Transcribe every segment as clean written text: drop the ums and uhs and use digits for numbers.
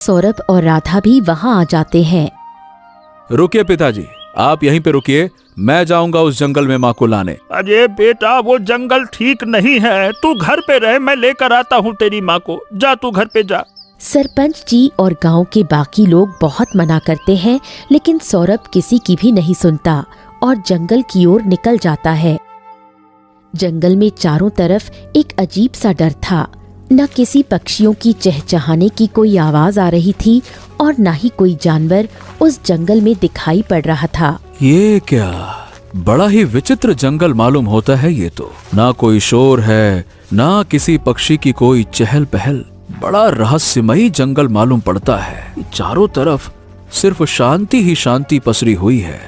सौरभ और राधा भी वहां आ जाते हैं। रुकिए पिताजी, आप यहीं पे रुकिए, मैं जाऊंगा उस जंगल में माँ को लाने। अरे बेटा, वो जंगल ठीक नहीं है, तू घर पे रह, मैं लेकर आता हूँ तेरी माँ को। जा, तू घर पे जा। सरपंच जी और गांव के बाकी लोग बहुत मना करते हैं, लेकिन सौरभ किसी की भी नहीं सुनता और जंगल की ओर निकल जाता है। जंगल में चारों तरफ एक अजीब सा डर था। न किसी पक्षियों की चहचहाने की कोई आवाज आ रही थी और न ही कोई जानवर उस जंगल में दिखाई पड़ रहा था। ये क्या बड़ा ही विचित्र जंगल मालूम होता है। ये तो ना कोई शोर है, ना किसी पक्षी की कोई चहल पहल। बड़ा रहस्यमयी जंगल मालूम पड़ता है। चारों तरफ सिर्फ शांति ही शांति पसरी हुई है।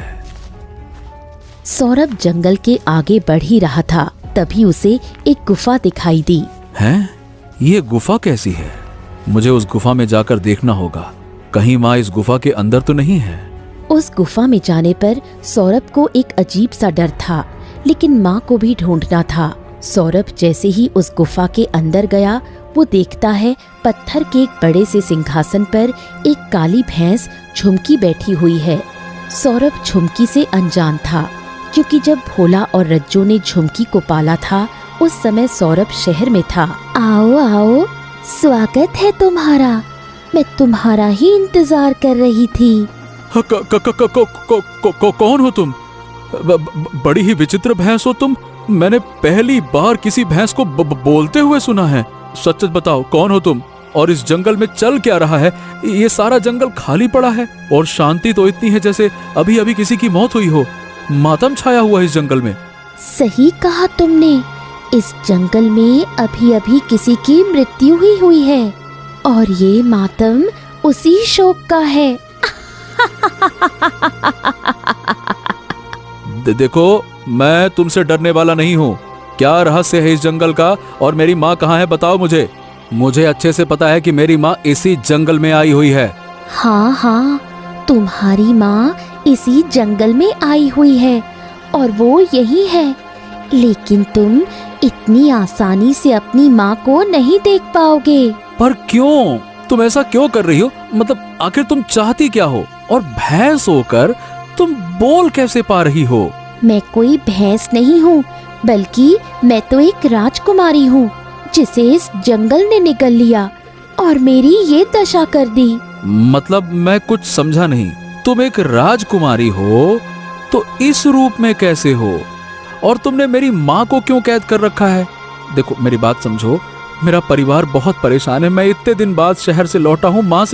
सौरभ जंगल के आगे बढ़ ही रहा था, तभी उसे एक गुफा दिखाई दी। हैं? ये गुफा कैसी है? मुझे उस गुफा में जाकर देखना होगा। कहीं माँ इस गुफा के अंदर तो नहीं है? उस गुफा में जाने पर सौरभ को एक अजीब सा डर था, लेकिन माँ को भी ढूंढना था। सौरभ जैसे ही उस गुफा के अंदर गया, वो देखता है पत्थर के एक बड़े से सिंहासन पर एक काली भैंस झुमकी बैठी हुई है। सौरभ झुमकी से अनजान था, क्योंकि जब भोला और रज्जो ने झुमकी को पाला था, उस समय सौरभ शहर में था। आओ आओ, स्वागत है तुम्हारा, मैं तुम्हारा ही इंतजार कर रही थी। कौन हो तुम? बड़ी ही विचित्र भैंस हो तुम। मैंने पहली बार किसी भैंस को बोलते हुए सुना है। सच सच बताओ, कौन हो तुम और इस जंगल में चल क्या रहा है? ये सारा जंगल खाली पड़ा है और शांति तो इतनी है जैसे अभी अभी किसी की मौत हुई हो। मातम छाया हुआ है इस जंगल में। सही कहा तुमने, इस जंगल में अभी अभी किसी की मृत्यु ही हुई है और ये मातम उसी शोक का है। देखो, मैं तुमसे डरने वाला नहीं हूँ। क्या रहस्य है इस जंगल का और मेरी माँ कहाँ है, बताओ मुझे। मुझे अच्छे से पता है कि मेरी माँ इसी जंगल में आई हुई है। हाँ हाँ, तुम्हारी माँ इसी जंगल में आई हुई है और वो यही है, लेकिन तुम इतनी आसानी से अपनी माँ को नहीं देख पाओगे। पर क्यों? तुम ऐसा क्यों कर रही हो? मतलब आखिर तुम चाहती क्या हो? और भैंस होकर तुम बोल कैसे पा रही हो? मैं कोई भैंस नहीं हूँ, बल्कि मैं तो एक राजकुमारी हूँ, जिसे इस जंगल ने निगल लिया और मेरी ये दशा कर दी। मतलब मैं कुछ समझा नहीं। तुम एक राजकुमारी हो तो इस रूप में कैसे हो? और तुमने मेरी माँ को क्यों कैद कर रखा है? देखो, मेरी बात समझो, मेरा परिवार बहुत परेशान है। मैं इतने दिन बाद शहर से लौटा हूँ, माँ से